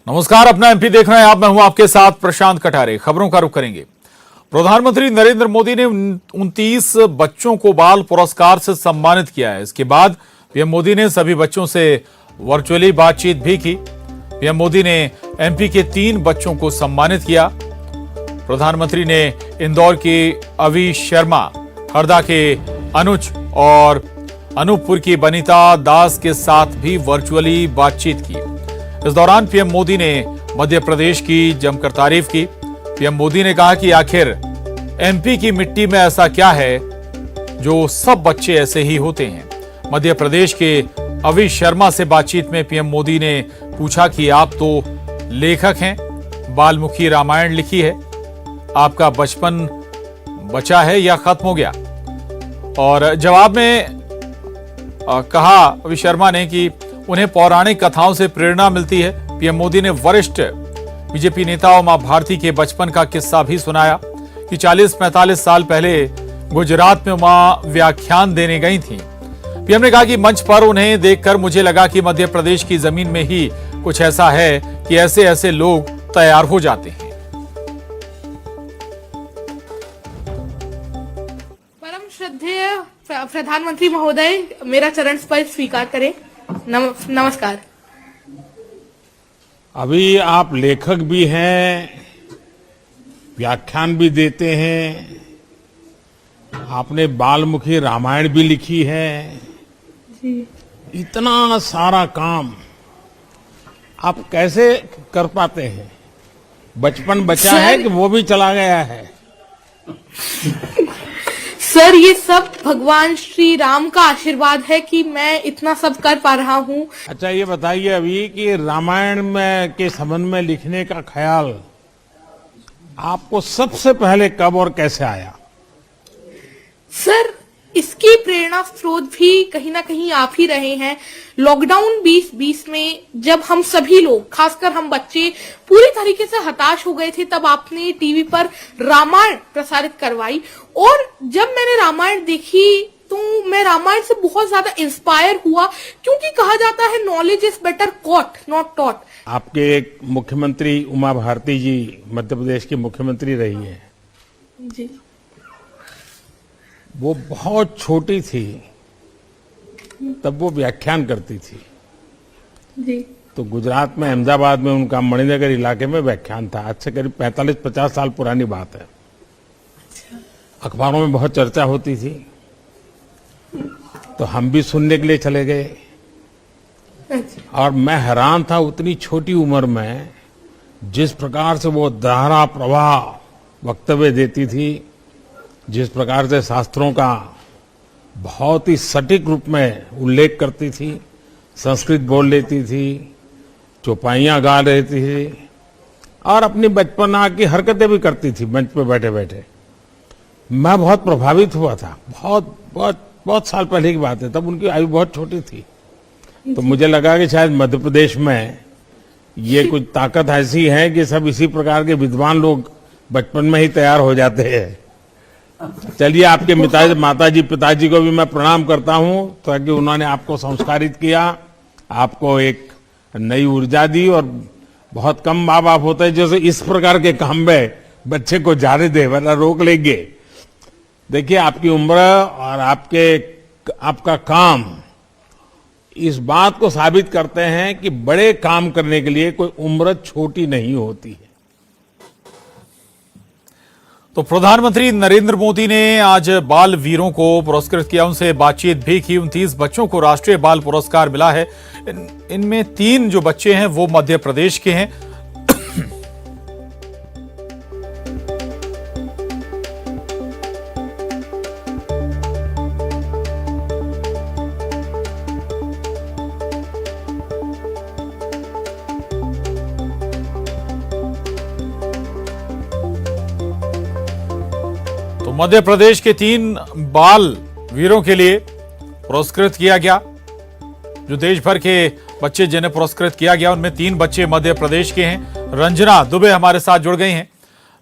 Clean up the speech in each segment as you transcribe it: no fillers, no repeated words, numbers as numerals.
नमस्कार, अपना एमपी देख रहे हैं आप। मैं हूं आपके साथ प्रशांत कटारे। खबरों का रुख करेंगे। प्रधानमंत्री नरेंद्र मोदी ने 29 बच्चों को बाल पुरस्कार से सम्मानित किया है। इसके बाद पीएम मोदी ने सभी बच्चों से वर्चुअली बातचीत भी की। पीएम मोदी ने एमपी के 3 बच्चों को सम्मानित किया। प्रधानमंत्री ने इंदौर के अवि शर्मा, हरदा के अनुज और अनूपपुर की बनीता दास के साथ भी वर्चुअली बातचीत की। इस दौरान पीएम मोदी ने मध्य प्रदेश की जमकर तारीफ की। पीएम मोदी ने कहा कि आखिर एमपी की मिट्टी में ऐसा क्या है जो सब बच्चे ऐसे ही होते हैं। मध्य प्रदेश के अवि शर्मा से बातचीत में पीएम मोदी ने पूछा कि आप तो लेखक हैं, बाल्मीकि रामायण लिखी है, आपका बचपन बचा है या खत्म हो गया। और जवाब में कहा अवि शर्मा ने कि उन्हें पौराणिक कथाओं से प्रेरणा मिलती है। पीएम मोदी ने वरिष्ठ बीजेपी नेता उमा भारती के बचपन का किस्सा भी सुनाया कि 40-45 साल पहले गुजरात में उमा व्याख्यान देने गई थीं। पीएम ने कहा कि मंच पर उन्हें देखकर मुझे लगा कि मध्य प्रदेश की जमीन में ही कुछ ऐसा है कि ऐसे ऐसे लोग तैयार हो जाते हैं। परम श्रद्धेय प्रधानमंत्री महोदय, मेरा चरण स्पर्श स्वीकार करें। नमस्कार। अभी आप लेखक भी हैं, व्याख्यान भी देते हैं, आपने बाल्मीकि रामायण भी लिखी है जी। इतना सारा काम आप कैसे कर पाते हैं? बचपन बचा है कि वो भी चला गया है? सर, ये सब भगवान श्री राम का आशीर्वाद है कि मैं इतना सब कर पा रहा हूँ। अच्छा, ये बताइए अभी कि रामायण में के संबंध में लिखने का ख्याल आपको सबसे पहले कब और कैसे आया? सर, इसकी प्रेरणा स्रोत भी कहीं ना कहीं आप ही रहे हैं। लॉकडाउन 2020 में जब हम सभी लोग, खासकर हम बच्चे, पूरी तरीके से हताश हो गए थे, तब आपने टीवी पर रामायण प्रसारित करवाई। और जब मैंने रामायण देखी तो मैं रामायण से बहुत ज्यादा इंस्पायर हुआ, क्योंकि कहा जाता है knowledge is better caught not taught. आपके एक मुख्यमंत्री उमा भारती जी मध्य प्रदेश की मुख्यमंत्री रही है जी। वो बहुत छोटी थी तब वो व्याख्यान करती थी। जी। तो गुजरात में अहमदाबाद में उनका मणिनगर इलाके में व्याख्यान था। आज से करीब 45-50 साल पुरानी बात है। अखबारों में बहुत चर्चा होती थी, तो हम भी सुनने के लिए चले गए। और मैं हैरान था, उतनी छोटी उम्र में जिस प्रकार से वो धारा प्रवाह वक्तव्य देती थी, जिस प्रकार से शास्त्रों का बहुत ही सटीक रूप में उल्लेख करती थी, संस्कृत बोल लेती थी, चौपाइयां गा लेती थी और अपनी बचपना की हरकतें भी करती थी मंच पे बैठे बैठे। मैं बहुत प्रभावित हुआ था। बहुत बहुत बहुत साल पहले की बात है, तब उनकी आयु बहुत छोटी थी। तो मुझे लगा कि शायद मध्य प्रदेश में ये कुछ ताकत ऐसी है कि सब इसी प्रकार के विद्वान लोग बचपन में ही तैयार हो जाते हैं। चलिए, आपके माताजी पिताजी को भी मैं प्रणाम करता हूं, ताकि उन्होंने आपको संस्कारित किया, आपको एक नई ऊर्जा दी। और बहुत कम माँ बाप होते हैं जैसे इस प्रकार के काम में बच्चे को जाने दे, वरना रोक लेंगे। देखिए, आपकी उम्र और आपका काम इस बात को साबित करते हैं कि बड़े काम करने के लिए कोई उम्र छोटी नहीं होती है। तो प्रधानमंत्री नरेंद्र मोदी ने आज बाल वीरों को पुरस्कृत किया, उनसे बातचीत भी की। 29 बच्चों को राष्ट्रीय बाल पुरस्कार मिला है। इनमें 3 जो बच्चे हैं वो मध्य प्रदेश के हैं। तो मध्य प्रदेश के 3 बाल वीरों के लिए पुरस्कृत किया गया। जो देश भर के बच्चे जिन्हें पुरस्कृत किया गया, उनमें 3 बच्चे मध्य प्रदेश के हैं। रंजना दुबे हमारे साथ जुड़ गई हैं।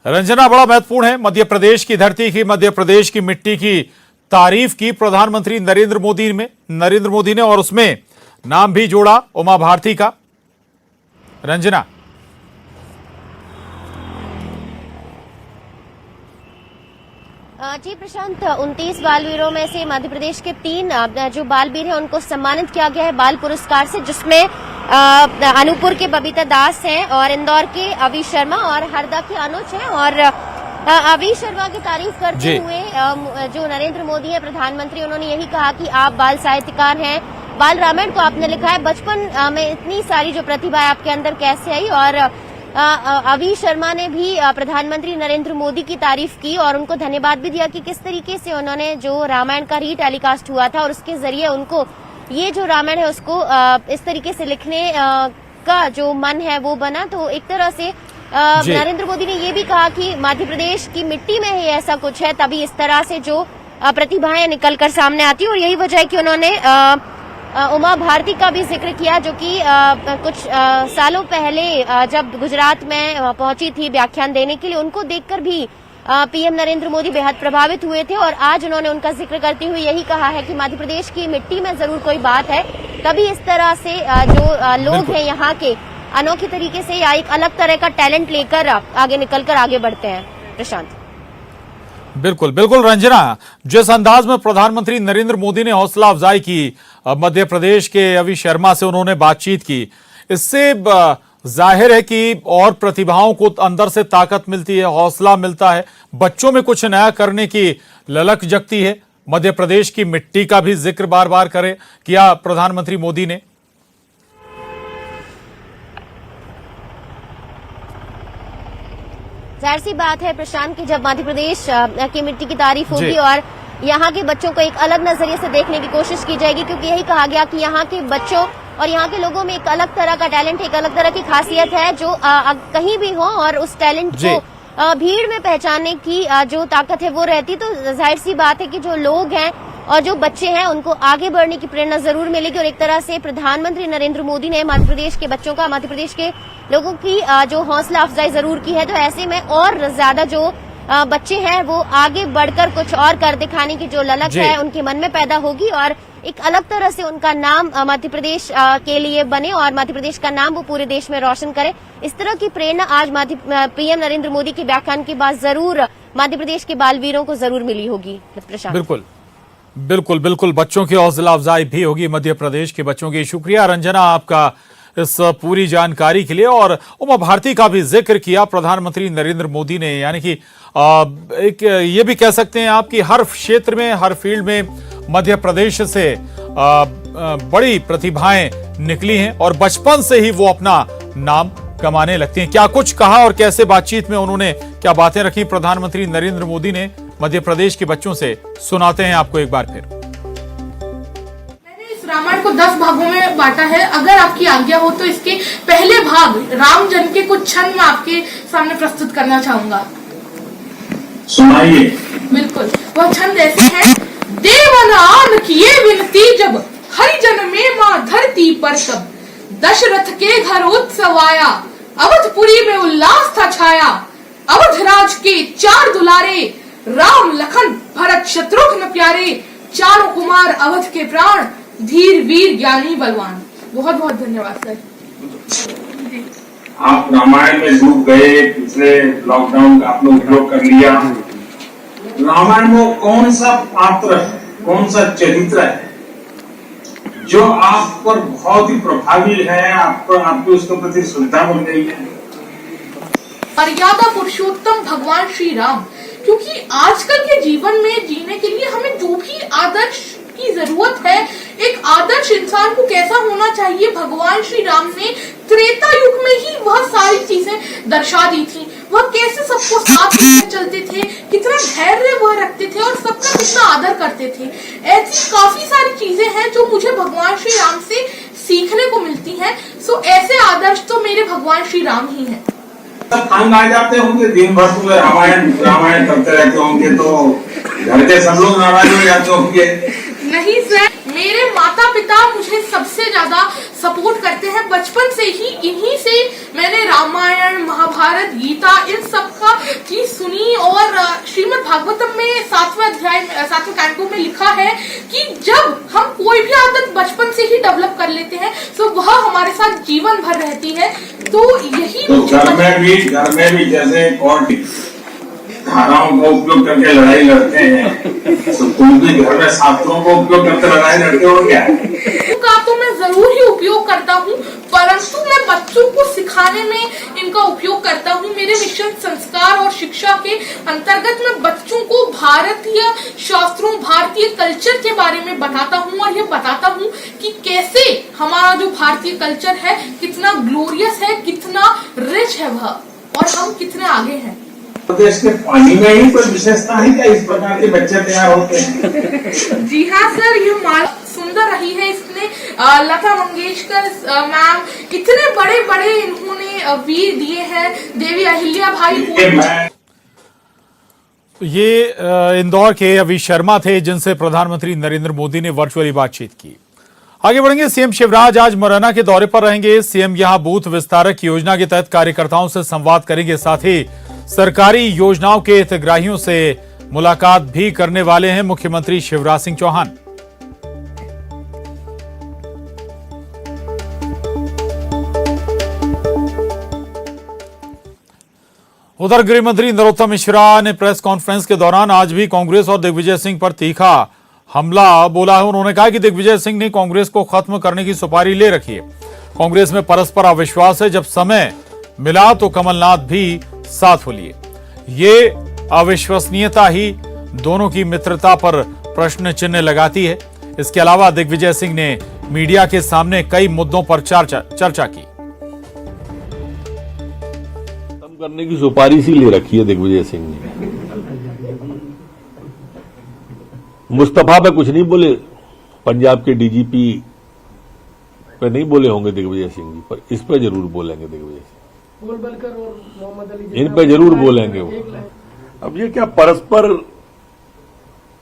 रंजना, बड़ा महत्वपूर्ण है, मध्य प्रदेश की धरती की, मध्य प्रदेश की मिट्टी की तारीफ की प्रधानमंत्री नरेंद्र मोदी ने, और उसमें नाम भी जोड़ा उमा भारती का। रंजना। जी प्रशांत, 29 बालवीरों में से मध्य प्रदेश के 3 जो बालवीर हैं उनको सम्मानित किया गया है बाल पुरस्कार से, जिसमें अनूपपुर के बबीता दास हैं और इंदौर के अवी शर्मा और हरदा के अनुज हैं। और अवी शर्मा की तारीफ करते हुए जो नरेंद्र मोदी है प्रधानमंत्री, उन्होंने यही कहा कि आप बाल साहित्यकार हैं, बाल रामायण को आपने लिखा है, बचपन में इतनी सारी जो प्रतिभा है आपके अंदर कैसे आई। और अवी शर्मा ने भी प्रधानमंत्री नरेंद्र मोदी की तारीफ की और उनको धन्यवाद भी दिया कि किस तरीके से उन्होंने जो रामायण का रीटेलीकास्ट हुआ था और उसके जरिए उनको ये जो रामायण है उसको इस तरीके से लिखने का जो मन है वो बना। तो एक तरह से नरेंद्र मोदी ने ये भी कहा कि मध्य प्रदेश की मिट्टी में ही ऐसा कुछ है, तभी इस तरह से जो प्रतिभाएं निकल कर सामने आती है। और यही वजह है कि उन्होंने उमा भारती का भी जिक्र किया, जो कि कुछ सालों पहले जब गुजरात में पहुंची थी व्याख्यान देने के लिए, उनको देखकर भी पीएम नरेंद्र मोदी बेहद प्रभावित हुए थे। और आज उन्होंने उनका जिक्र करते हुए यही कहा है कि मध्य प्रदेश की मिट्टी में जरूर कोई बात है, तभी इस तरह से जो लोग हैं यहाँ के अनोखे तरीके से या एक अलग तरह का टैलेंट लेकर आगे निकलकर आगे बढ़ते हैं। प्रशांत। बिल्कुल बिल्कुल रंजना, जिस अंदाज में प्रधानमंत्री नरेंद्र मोदी ने हौसला अफजाई की मध्य प्रदेश के अवी शर्मा से, उन्होंने बातचीत की, इससे जाहिर है कि और प्रतिभाओं को अंदर से ताकत मिलती है, हौसला मिलता है, बच्चों में कुछ नया करने की ललक जगती है। मध्य प्रदेश की मिट्टी का भी जिक्र बार बार किया प्रधानमंत्री मोदी ने। जाहिर सी बात है प्रशांत की जब मध्य प्रदेश की मिट्टी की तारीफ होगी और यहाँ के बच्चों को एक अलग नजरिए से देखने की कोशिश की जाएगी, क्योंकि यही कहा गया कि यहाँ के बच्चों और यहाँ के लोगों में एक अलग तरह का टैलेंट, एक अलग तरह की खासियत है जो कहीं भी हो और उस टैलेंट को भीड़ में पहचानने की जो ताकत है वो रहती। तो जाहिर सी बात है कि जो लोग हैं और जो बच्चे हैं उनको आगे बढ़ने की प्रेरणा जरूर मिलेगी। और एक तरह से प्रधानमंत्री नरेंद्र मोदी ने मध्य प्रदेश के बच्चों का, मध्य प्रदेश के लोगों की जो हौसला अफजाई जरूर की है। तो ऐसे में और ज्यादा जो बच्चे हैं वो आगे बढ़कर कुछ और कर दिखाने की जो ललक है उनके मन में पैदा होगी और एक अलग तरह से उनका नाम मध्य प्रदेश के लिए बने और मध्य प्रदेश का नाम वो पूरे देश में रोशन करे। इस तरह की प्रेरणा आज पीएम नरेंद्र मोदी के व्याख्यान के बाद जरूर मध्य प्रदेश के बालवीरों को जरूर मिली होगी। प्रशांत। बिल्कुल बिल्कुल बिल्कुल, बच्चों की हौसला अफजाई भी होगी मध्य प्रदेश के बच्चों की। शुक्रिया रंजना आपका इस पूरी जानकारी के लिए। और उमा भारती का भी जिक्र किया प्रधानमंत्री नरेंद्र मोदी ने, यानी कि एक ये भी कह सकते हैं आप कि हर क्षेत्र में, हर फील्ड में मध्य प्रदेश से बड़ी प्रतिभाएं निकली हैं और बचपन से ही वो अपना नाम कमाने लगती हैं। क्या कुछ कहा और कैसे बातचीत में उन्होंने क्या बातें रखी प्रधानमंत्री नरेंद्र मोदी ने मध्य प्रदेश के बच्चों से, सुनाते हैं आपको एक बार फिर। मैंने इस रामायण को 10 भागों में बांटा है। अगर आपकी आज्ञा हो तो इसके पहले भाग राम जन्म के कुछ क्षण में आपके सामने प्रस्तुत करना चाहूंगा। सुनाइए। बिल्कुल, वह छंद ऐसे है। देवनान किए विनती जब हरि जन में मां धरती पर तब, दशरथ के घर उत्सव आया, अवधपुरी में उल्लास था छाया। अवधराज के 4 दुलारे, राम लखन भरत शत्रुघ्न प्यारे, चारों कुमार अवध के प्राण, धीर वीर ज्ञानी बलवान। बहुत बहुत धन्यवाद सर। आप रामायण में डूब गए, पिछले लॉकडाउन का आपने उपयोग कर लिया। रामायण में कौन सा पात्र है, कौन सा चरित्र है जो आप पर बहुत ही प्रभावी है, आपको उसके प्रति श्रद्धा बन गई है? मर्यादा पुरुषोत्तम भगवान श्री राम, क्योंकि आजकल के जीवन में जीने के लिए हमें जो भी आदर्श की जरूरत है, एक आदर्श इंसान को कैसा होना चाहिए, भगवान श्री राम ने त्रेता युग में ही वह सारी चीजें दर्शा दी थी। वह कैसे सबको साथ लेकर चलते थे, कितना धैर्य वह रखते थे और सबका कितना आदर करते थे। ऐसी काफी सारी चीजें हैं जो मुझे भगवान श्री राम से सीखने को मिलती हैं। सो ऐसे आदर्श तो मेरे भगवान श्री राम ही हैं। तंग आ जाते होंगे, दिन भर तो रामायण करते रहते होंगे, तो घर के सब लोग नाराज हो जाते होंगे? नहीं सर, मेरे माता पिता मुझे सबसे ज्यादा सपोर्ट करते हैं। बचपन से ही इन्हीं से मैंने रामायण, महाभारत, गीता इन सब का चीज सुनी। और श्रीमद् भागवतम में 7वें अध्याय में 7वें कैंटो में लिखा है कि जब हम कोई भी आदत बचपन से ही डेवलप कर लेते हैं तो वह हमारे साथ जीवन भर रहती है। तो यही तो घर में भी जैसे धाराओं का उपयोग करके लड़ाई लड़ते हैं, तो तुम भी घर में शास्त्रों का उपयोग करके लड़ाई लड़ते हो क्या? का तो मैं जरूर ही उपयोग करता हूँ, परंतु मैं बच्चों को सिखाने में इनका उपयोग करता हूँ। मेरे मिशन संस्कार और शिक्षा के अंतर्गत मैं बच्चों को भारतीय शास्त्रों, भारतीय कल्चर के बारे में बताता हूँ और ये बताता हूँ कि कैसे हमारा जो भारतीय कल्चर है कितना ग्लोरियस है, कितना रिच है वह, और हम कितने आगे हैं। प्रदेश के पानी में ही कोई विशेषता है क्या इस प्रकार के बच्चे तैयार होते हैं? जी हाँ सर, ये माला सुंदर रही है। इसने लता मंगेशकर मैम इतने बड़े बड़े इन्होंने वीर दिए हैं, देवी अहिल्या भाई। ये इंदौर के अभी शर्मा थे जिनसे प्रधानमंत्री नरेंद्र मोदी ने वर्चुअली बातचीत की। आगे बढ़ेंगे। सीएम शिवराज आज मुरैना के दौरे पर रहेंगे। सीएम यहां बूथ विस्तारक योजना के तहत कार्यकर्ताओं से संवाद करेंगे, साथ ही सरकारी योजनाओं के हितग्राहियों से मुलाकात भी करने वाले हैं मुख्यमंत्री शिवराज सिंह चौहान। उधर गृह मंत्री नरोत्तम मिश्रा ने प्रेस कॉन्फ्रेंस के दौरान आज भी कांग्रेस और दिग्विजय सिंह पर तीखा हमला बोला है। उन्होंने कहा कि दिग्विजय सिंह ने कांग्रेस को खत्म करने की सुपारी ले रखी है। कांग्रेस में परस्पर अविश्वास है, जब समय मिला तो कमलनाथ भी साथ हो लिए। ये अविश्वसनीयता ही दोनों की मित्रता पर प्रश्न चिन्ह लगाती है। इसके अलावा दिग्विजय सिंह ने मीडिया के सामने कई मुद्दों पर चर्चा की। खत्म करने की सुपारी सी ले रखी है दिग्विजय सिंह ने। मुस्तफा पे कुछ नहीं बोले, पंजाब के डीजीपी पे नहीं बोले होंगे दिग्विजय सिंह जी, पर इस पे जरूर बोलेंगे दिग्विजय सिंह। इन पे जरूर बोलेंगे वो। अब ये क्या परस्पर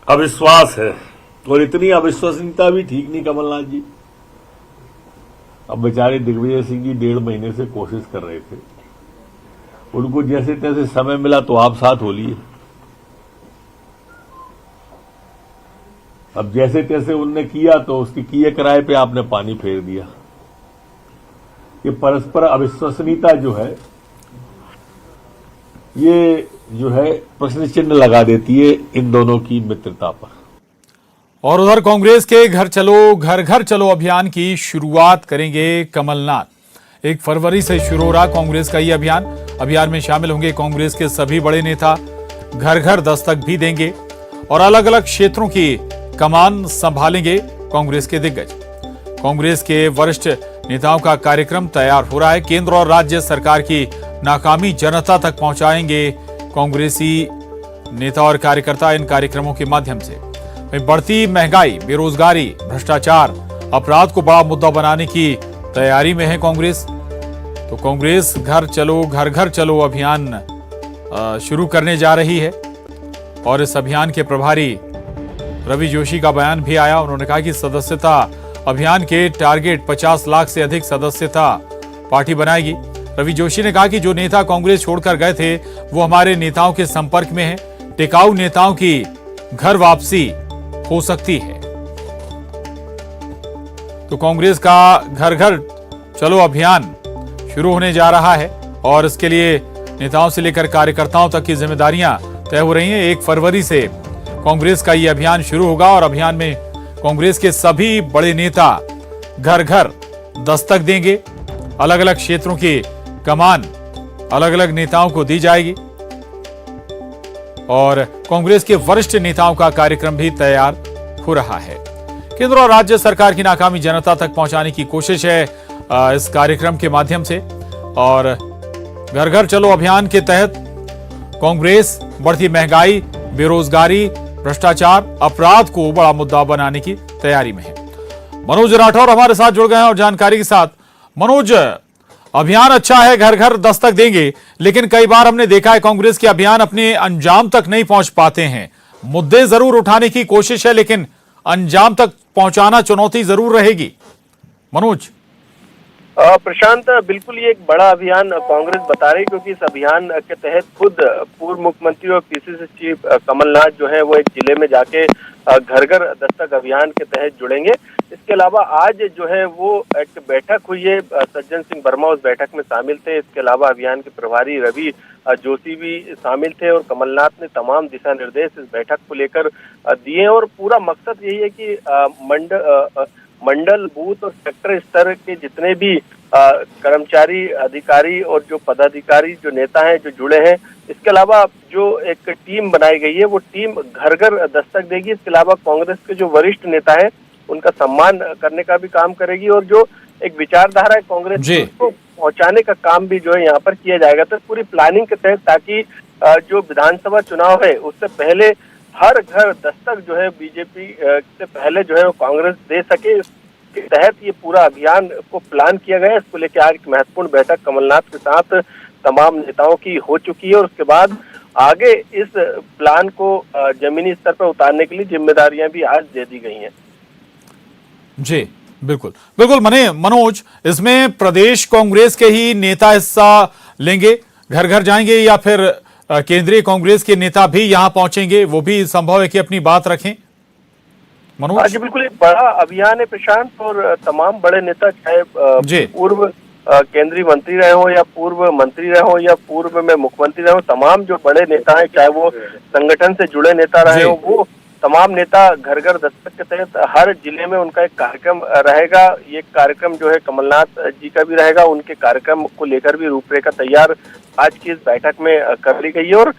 अविश्वास है, और इतनी अविश्वसनीयता भी ठीक नहीं कमलनाथ जी। अब बेचारे दिग्विजय सिंह जी 1.5 महीने से कोशिश कर रहे थे, उनको जैसे तैसे समय मिला तो आप साथ हो लिए। अब जैसे तैसे उनने किया तो उसकी किए किराए पे आपने पानी फेर दिया। ये परस्पर अविश्वसनीयता जो है, ये जो है प्रश्न चिन्ह लगा देती है इन दोनों की मित्रता पर। और उधर कांग्रेस के घर घर चलो अभियान की शुरुआत करेंगे कमलनाथ। 1 फरवरी से शुरू हो रहा कांग्रेस का ये अभियान में शामिल होंगे कांग्रेस के सभी बड़े नेता। घर घर दस्तक भी देंगे और अलग अलग क्षेत्रों की कमान संभालेंगे कांग्रेस के दिग्गज। कांग्रेस के वरिष्ठ नेताओं का कार्यक्रम तैयार हो रहा है। केंद्र और राज्य सरकार की नाकामी जनता तक पहुंचाएंगे कांग्रेसी नेता और कार्यकर्ता इन कार्यक्रमों के माध्यम से। बढ़ती महंगाई, बेरोजगारी, भ्रष्टाचार, अपराध को बड़ा मुद्दा बनाने की तैयारी में है कांग्रेस। तो कांग्रेस घर चलो अभियान शुरू करने जा रही है और इस अभियान के प्रभारी रवि जोशी का बयान भी आया। उन्होंने कहा कि सदस्यता अभियान के टारगेट 50 लाख से अधिक सदस्यता पार्टी बनाएगी। रवि जोशी ने कहा कि जो नेता कांग्रेस छोड़कर गए थे वो हमारे नेताओं के संपर्क में हैं। टिकाऊ नेताओं की घर वापसी हो सकती है। तो कांग्रेस का घर चलो अभियान शुरू होने जा रहा है और इसके लिए नेताओं से लेकर कार्यकर्ताओं तक की जिम्मेदारियां तय हो रही हैं। 1 फरवरी से कांग्रेस का ये अभियान शुरू होगा और अभियान में कांग्रेस के सभी बड़े नेता घर दस्तक देंगे। अलग अलग क्षेत्रों की कमान अलग अलग नेताओं को दी जाएगी और कांग्रेस के वरिष्ठ नेताओं का कार्यक्रम भी तैयार हो रहा है। केंद्र और राज्य सरकार की नाकामी जनता तक पहुंचाने की कोशिश है इस कार्यक्रम के माध्यम से। और घर चलो अभियान के तहत कांग्रेस बढ़ती महंगाई, बेरोजगारी, भ्रष्टाचार, अपराध को बड़ा मुद्दा बनाने की तैयारी में है। मनोज राठौर हमारे साथ जुड़ गए हैं और जानकारी के साथ। मनोज, अभियान अच्छा है, घर दस्तक देंगे, लेकिन कई बार हमने देखा है कांग्रेस के अभियान अपने अंजाम तक नहीं पहुंच पाते हैं। मुद्दे जरूर उठाने की कोशिश है लेकिन अंजाम तक पहुंचाना चुनौती जरूर रहेगी। मनोज। प्रशांत, बिल्कुल ये एक बड़ा अभियान कांग्रेस बता रही, क्योंकि इस अभियान के तहत खुद पूर्व मुख्यमंत्री और पीसीसी चीफ कमलनाथ जो है वो एक जिले में जाके घर घर दस्तक अभियान के तहत जुड़ेंगे। इसके अलावा आज जो है वो एक बैठक हुई है, सज्जन सिंह वर्मा उस बैठक में शामिल थे। इसके अलावा अभियान के प्रभारी रवि जोशी भी शामिल थे और कमलनाथ ने तमाम दिशा निर्देश इस बैठक को लेकर दिए और पूरा मकसद यही है कि मंडल बूथ और सेक्टर स्तर के जितने भी कर्मचारी अधिकारी और जो पदाधिकारी जो नेता हैं जो जुड़े हैं, इसके अलावा जो एक टीम बनाई गई है वो टीम घर घर दस्तक देगी। इसके अलावा कांग्रेस के जो वरिष्ठ नेता हैं उनका सम्मान करने का भी काम करेगी और जो एक विचारधारा है कांग्रेस की उसको पहुंचाने का काम भी जो है यहाँ पर किया जाएगा। तो पूरी प्लानिंग के तहत ताकि जो विधानसभा चुनाव है उससे पहले हर घर दस्तक जो है बीजेपी से पहले जो है वो कांग्रेस दे सके, इसके तहत ये पूरा अभियान को प्लान किया गया है। इसको लेकर आज एक महत्वपूर्ण बैठक कमलनाथ के साथ तमाम नेताओं की हो चुकी है और उसके बाद आगे इस प्लान को जमीनी स्तर पर उतारने के लिए जिम्मेदारियां भी आज दे दी गई हैं। जी बिल्कुल बिल्कुल। मनोज, इसमें प्रदेश कांग्रेस के ही नेता हिस्सा लेंगे, घर घर जाएंगे, या फिर केंद्रीय कांग्रेस के नेता भी यहां पहुंचेंगे? वो भी संभव है कि अपनी बात रखें। मनोज जी बिल्कुल, एक बड़ा अभियान है प्रशांत और तमाम बड़े नेता चाहे पूर्व केंद्रीय मंत्री रहे हो या पूर्व मंत्री रहे हो या पूर्व में मुख्यमंत्री रहे हो, तमाम जो बड़े नेता हैं चाहे वो संगठन से जुड़े नेता रहे हो, वो तमाम नेता घर घर दस्तक के तहत हर जिले में उनका एक कार्यक्रम रहेगा। ये कार्यक्रम जो है कमलनाथ जी का भी रहेगा, उनके कार्यक्रम को लेकर भी रूपरेखा तैयार आज की इस बैठक में कर ली गई है। और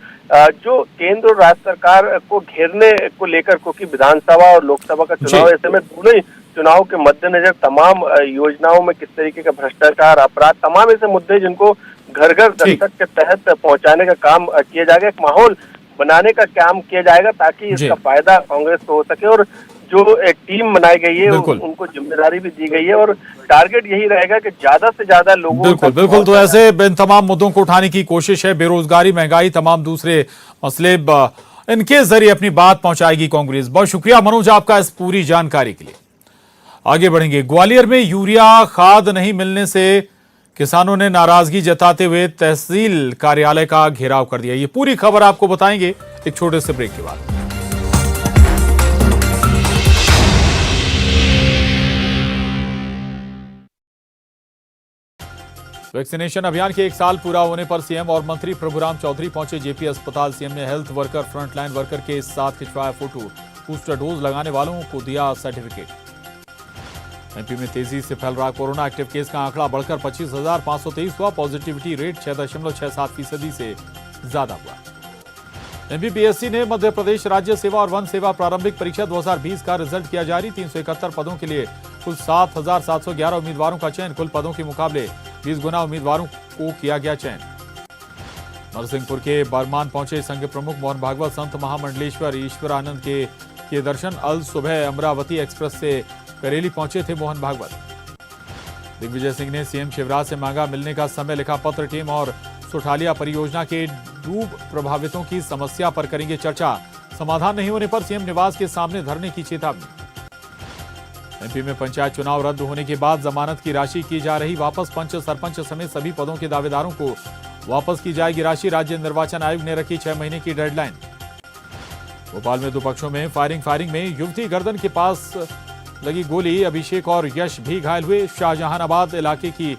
जो केंद्र और राज्य सरकार को घेरने को लेकर, क्योंकि विधानसभा और लोकसभा का चुनाव ऐसे में दोनों ही चुनाव के मद्देनजर तमाम योजनाओं में किस तरीके का भ्रष्टाचार, अपराध, तमाम ऐसे मुद्दे जिनको घर घर दस्तक के तहत पहुंचाने का काम किया जाएगा, एक माहौल बनाने का काम किया जाएगा ताकि इसका फायदा कांग्रेस को हो सके। और जो एक टीम बनाई गई है उनको जिम्मेदारी भी दी गई है और टारगेट यही रहेगा कि ज्यादा से ज्यादा लोगों बिल्कुल। तो ऐसे इन तमाम मुद्दों को उठाने की कोशिश है, बेरोजगारी, महंगाई, तमाम दूसरे मसले, इनके जरिए अपनी बात पहुंचाएगी कांग्रेस। बहुत शुक्रिया मनोज आपका इस पूरी जानकारी के लिए। आगे बढ़ेंगे। ग्वालियर में यूरिया खाद नहीं मिलने से किसानों ने नाराजगी जताते हुए तहसील कार्यालय का घेराव कर दिया। ये पूरी खबर आपको बताएंगे एक छोटे से ब्रेक के बाद। वैक्सीनेशन अभियान के 1 साल पूरा होने पर सीएम और मंत्री प्रभुराम चौधरी पहुंचे जेपी अस्पताल। सीएम ने हेल्थ वर्कर, फ्रंटलाइन वर्कर के साथ खिंचवाया फोटो, बूस्टर डोज लगाने वालों को दिया सर्टिफिकेट। एमपी में तेजी से फैल रहा कोरोना, एक्टिव केस का आंकड़ा बढ़कर 25,523 हुआ। पॉजिटिविटी रेट 6.67% से ज्यादा हुआ। एमपीपीएससी ने मध्य प्रदेश राज्य सेवा और वन सेवा प्रारंभिक परीक्षा 2020 का रिजल्ट किया जारी। 371 पदों के लिए कुल 7,711 उम्मीदवारों का चयन। कुल पदों के मुकाबले 20 गुना उम्मीदवारों को किया गया चयन। नरसिंहपुर के बरमान पहुंचे संघ प्रमुख मोहन भागवत। संत महामंडलेश्वर ईश्वरानंद के दर्शन। अल सुबह अमरावती एक्सप्रेस से करेली पहुंचे थे मोहन भागवत। दिग्विजय सिंह ने सीएम शिवराज से मांगा मिलने का समय, लिखा पत्र। टीम और सुठालिया परियोजना के डूब प्रभावितों की समस्या पर करेंगे चर्चा। समाधान नहीं होने पर सीएम निवास के सामने धरने की चेतावनी। एमपी में पंचायत चुनाव रद्द होने के बाद जमानत की राशि की जा रही वापस। पंच, सरपंच समेत सभी पदों के दावेदारों को वापस की जाएगी राशि। राज्य निर्वाचन आयोग ने रखी 6 महीने की डेडलाइन। भोपाल में 2 पक्षों में फायरिंग में युवती गर्दन के पास लगी गोली। अभिषेक और यश भी घायल हुए। शाहजहानाबाद इलाके की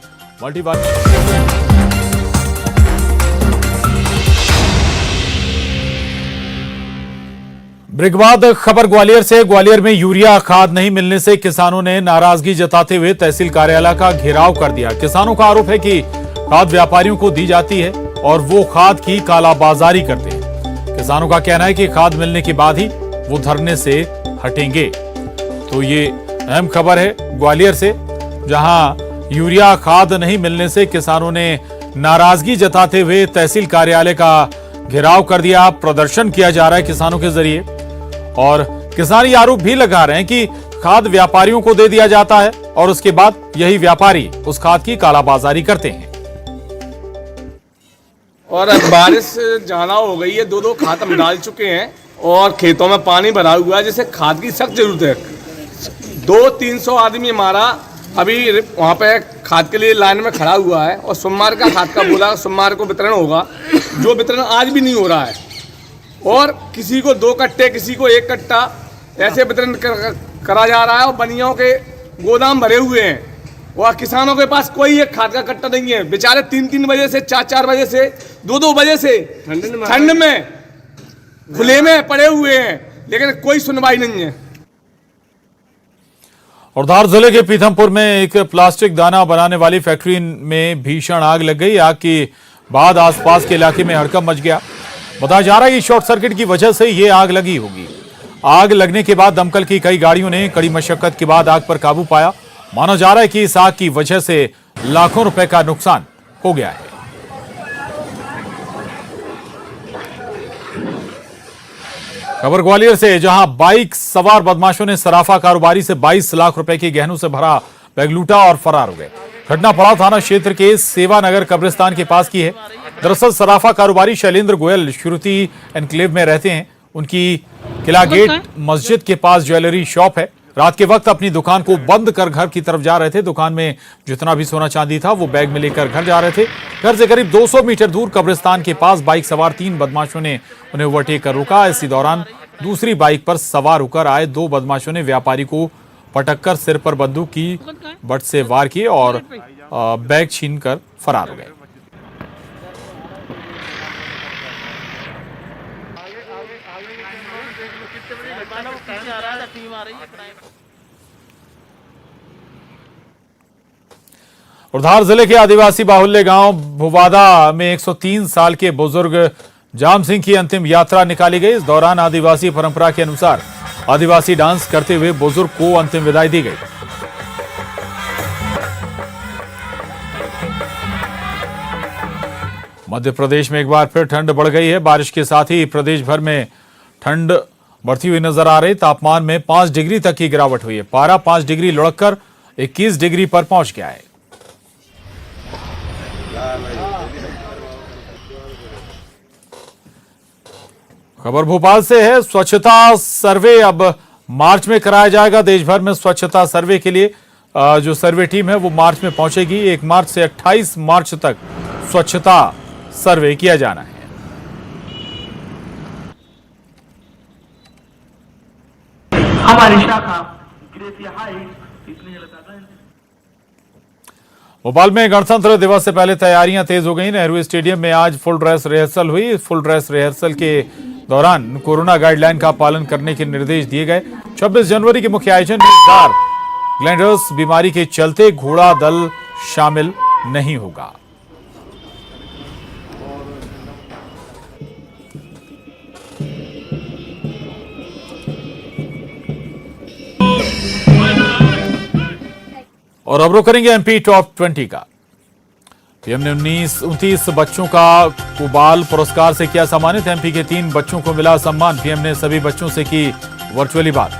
ब्रेक बाद खबर ग्वालियर से। ग्वालियर में यूरिया खाद नहीं मिलने से किसानों ने नाराजगी जताते हुए तहसील कार्यालय का घेराव कर दिया। किसानों का आरोप है कि खाद व्यापारियों को दी जाती है और वो खाद की कालाबाजारी करते हैं। किसानों का कहना है कि खाद मिलने के बाद ही वो धरने से हटेंगे। तो ये अहम खबर है ग्वालियर से, जहां यूरिया खाद नहीं मिलने से किसानों ने नाराजगी जताते हुए तहसील कार्यालय का घेराव कर दिया। प्रदर्शन किया जा रहा है किसानों के जरिए और किसान ये आरोप भी लगा रहे हैं कि खाद व्यापारियों को दे दिया जाता है और उसके बाद यही व्यापारी उस खाद की कालाबाजारी करते हैं। और बारिश ज्यादा हो गई है, 2 खाद हम डाल चुके हैं और खेतों में पानी भरा हुआ है, जिससे खाद की सख्त जरूरत है। 200-300 आदमी हमारा अभी वहाँ पे खाद के लिए लाइन में खड़ा हुआ है और सोमवार का खाद का बोला, सोमवार को वितरण होगा, जो वितरण आज भी नहीं हो रहा है। और किसी को 2 कट्टे, किसी को 1 कट्टा ऐसे वितरण करा जा रहा है और बनियों के गोदाम भरे हुए हैं और किसानों के पास कोई एक खाद का कट्टा नहीं है। बेचारे 3-3 बजे से 4-4 बजे से 2-2 बजे से ठंड में खुले में पड़े हुए हैं, लेकिन कोई सुनवाई नहीं है। और धार जिले के पीथमपुर में एक प्लास्टिक दाना बनाने वाली फैक्ट्री में भीषण आग लग गई। आग के बाद आसपास के इलाके में हड़कंप मच गया। बताया जा रहा है कि शॉर्ट सर्किट की वजह से ये आग लगी होगी। आग लगने के बाद दमकल की कई गाड़ियों ने कड़ी मशक्कत के बाद आग पर काबू पाया। माना जा रहा है कि इस आग की वजह से लाखों रुपए का नुकसान हो गया है। खबर ग्वालियर से, जहां बाइक सवार बदमाशों ने सराफा कारोबारी से 22 लाख रुपए के गहनों से भरा बैग लूटा और फरार हो गए। घटना पड़ाव थाना क्षेत्र के सेवानगर कब्रिस्तान के पास की है। दरअसल सराफा कारोबारी शैलेंद्र गोयल श्रुति एनक्लेव में रहते हैं। उनकी किला गेट मस्जिद के पास ज्वेलरी शॉप है। रात के वक्त अपनी दुकान को बंद कर घर की तरफ जा रहे थे। दुकान में जितना भी सोना चांदी था वो बैग में लेकर घर जा रहे थे। घर से करीब 200 मीटर दूर कब्रिस्तान के पास बाइक सवार 3 बदमाशों ने उन्हें ओवरटेक कर रोका। इसी दौरान दूसरी बाइक पर सवार होकर आए 2 बदमाशों ने व्यापारी को पटककर सिर पर बंदूक की बट से वार किए और बैग छीनकर फरार हो गए। और धार जिले के आदिवासी बाहुल्य गांव भुवादा में 103 साल के बुजुर्ग जाम सिंह की अंतिम यात्रा निकाली गई। इस दौरान आदिवासी परंपरा के अनुसार आदिवासी डांस करते हुए बुजुर्ग को अंतिम विदाई दी गई। मध्य प्रदेश में एक बार फिर ठंड बढ़ गई है। बारिश के साथ ही प्रदेश भर में ठंड बढ़ती हुई नजर आ रही। तापमान में 5 डिग्री तक की गिरावट हुई है। पारा 5 डिग्री लुढ़ककर 21 डिग्री पर पहुंच गया है। खबर भोपाल से है। स्वच्छता सर्वे अब मार्च में कराया जाएगा। देश भर में स्वच्छता सर्वे के लिए जो सर्वे टीम है वो मार्च में पहुंचेगी। 1 मार्च से 28 मार्च तक स्वच्छता सर्वे किया जाना है। हमारी शाखा भोपाल में गणतंत्र दिवस से पहले तैयारियां तेज हो गई। नेहरू स्टेडियम में आज फुल ड्रेस रिहर्सल हुई। फुल ड्रेस रिहर्सल के दौरान कोरोना गाइडलाइन का पालन करने के निर्देश दिए गए। 26 जनवरी के मुख्य आयोजन में इस बार ग्लैंडर्स बीमारी के चलते घोड़ा दल शामिल नहीं होगा। और अब रुक करेंगे एमपी टॉप 20 का। पीएम ने 29 बच्चों को बाल पुरस्कार से किया सम्मानित। एमपी के 3 बच्चों को मिला सम्मान। पीएम ने सभी बच्चों से की वर्चुअली बात।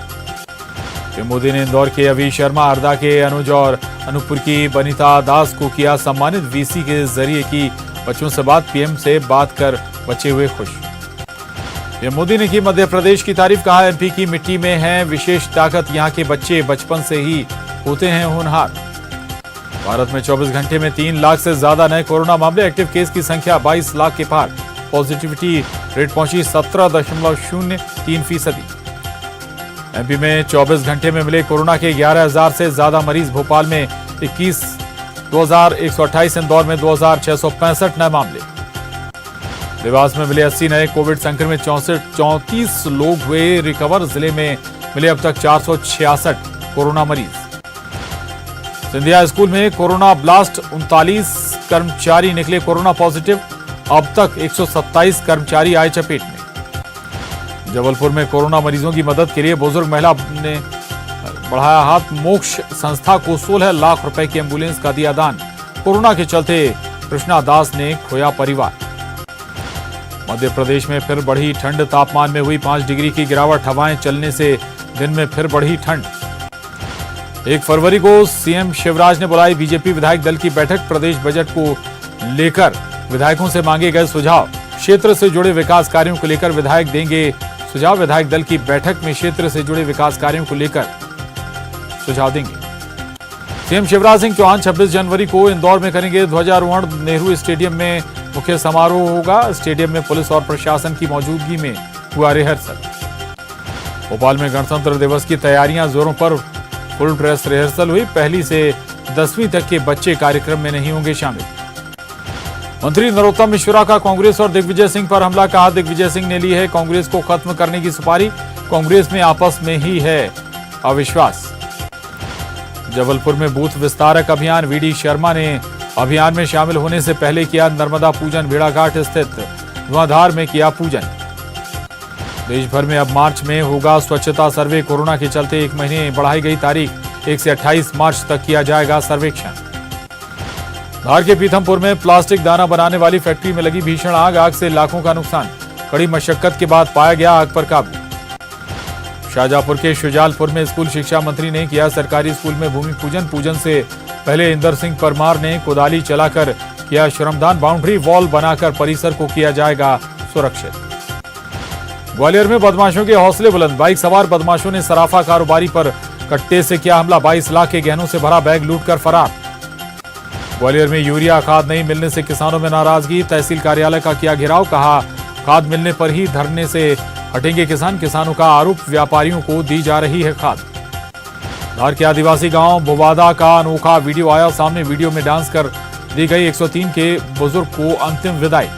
पीएम मोदी ने इंदौर के अभी शर्मा, हरदा के अनुज और अनूपपुर की बनीता दास को किया सम्मानित। वीसी के जरिए की बच्चों से बात। पीएम से बात कर बच्चे हुए खुश। पीएम मोदी ने की मध्य प्रदेश की तारीफ। कहा एमपी की मिट्टी में है विशेष ताकत। यहाँ के बच्चे बचपन से ही होते हैं होनहार। भारत में 24 घंटे में 3 लाख से ज्यादा नए कोरोना मामले। एक्टिव केस की संख्या 22 लाख के पार। पॉजिटिविटी रेट पहुंची 17.03%। एमपी में 24 घंटे में मिले कोरोना के 11,000 से ज्यादा मरीज। भोपाल में 21,128, इंदौर में 2,665 नए मामले। देवास में मिले 80 नए कोविड संक्रमित। 34 लोग हुए रिकवर। जिले में मिले अब तक 466 कोरोना मरीज। सिंधिया स्कूल में कोरोना ब्लास्ट। 39 कर्मचारी निकले कोरोना पॉजिटिव। अब तक 127 कर्मचारी आए चपेट में। जबलपुर में कोरोना मरीजों की मदद के लिए बुजुर्ग महिला ने बढ़ाया हाथ। मोक्ष संस्था को 16 लाख रुपए की एम्बुलेंस का दिया दान। कोरोना के चलते कृष्णा दास ने खोया परिवार। मध्य प्रदेश में फिर बढ़ी ठंड। तापमान में हुई 5 डिग्री की गिरावट। हवाएं चलने से दिन में फिर बढ़ी ठंड। 1 फरवरी को सीएम शिवराज ने बुलाई बीजेपी विधायक दल की बैठक। प्रदेश बजट को लेकर विधायकों से मांगे गए सुझाव। क्षेत्र से जुड़े विकास कार्यों को लेकर विधायक देंगे सुझाव। विधायक दल की बैठक में क्षेत्र से जुड़े विकास कार्यों को लेकर सुझाव देंगे। सीएम शिवराज सिंह चौहान 26 जनवरी को इंदौर में करेंगे ध्वजारोहण। नेहरू स्टेडियम में मुख्य समारोह होगा। स्टेडियम में पुलिस और प्रशासन की मौजूदगी में हुआ रिहर्सल। भोपाल में गणतंत्र दिवस की तैयारियां जोरों पर, फुल ड्रेस रिहर्सल हुई। 1ली से 10वीं तक के बच्चे कार्यक्रम में नहीं होंगे शामिल। मंत्री नरोत्तम मिश्रा का कांग्रेस और दिग्विजय सिंह पर हमला, कहा दिग्विजय सिंह ने ली है कांग्रेस को खत्म करने की सुपारी, कांग्रेस में आपस में ही है अविश्वास। जबलपुर में बूथ विस्तारक अभियान, वीडी शर्मा ने अभियान में शामिल होने से पहले किया नर्मदा पूजन, भेड़ाघाट स्थित धुआंधार में किया पूजन। देश भर में अब मार्च में होगा स्वच्छता सर्वे, कोरोना के चलते 1 महीने बढ़ाई गई तारीख, 1 से 28 मार्च तक किया जाएगा सर्वेक्षण। धार के पीथमपुर में प्लास्टिक दाना बनाने वाली फैक्ट्री में लगी भीषण आग, आग से लाखों का नुकसान, कड़ी मशक्कत के बाद पाया गया आग पर काबू। शाहजहांपुर के शुजालपुर में स्कूल शिक्षा मंत्री ने किया सरकारी स्कूल में भूमि पूजन, पूजन से पहले इंदर सिंह परमार ने कुदाली चलाकर किया श्रमदान, बाउंड्री वॉल बनाकर परिसर को किया जाएगा सुरक्षित। ग्वालियर में बदमाशों के हौसले बुलंद, बाइक सवार बदमाशों ने सराफा कारोबारी पर कट्टे से किया हमला, 22 लाख के गहनों से भरा बैग लूटकर फरार। ग्वालियर में यूरिया खाद नहीं मिलने से किसानों में नाराजगी, तहसील कार्यालय का किया घेराव, कहा खाद मिलने पर ही धरने से हटेंगे किसान, किसानों का आरोप व्यापारियों को दी जा रही है खाद। धार के आदिवासी गांव बुवादा का अनोखा वीडियो आया सामने, वीडियो में डांस कर दी गई 103 के बुजुर्ग को अंतिम विदाई।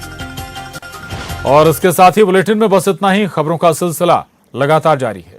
और इसके साथ ही बुलेटिन में बस इतना ही। खबरों का सिलसिला लगातार जारी है।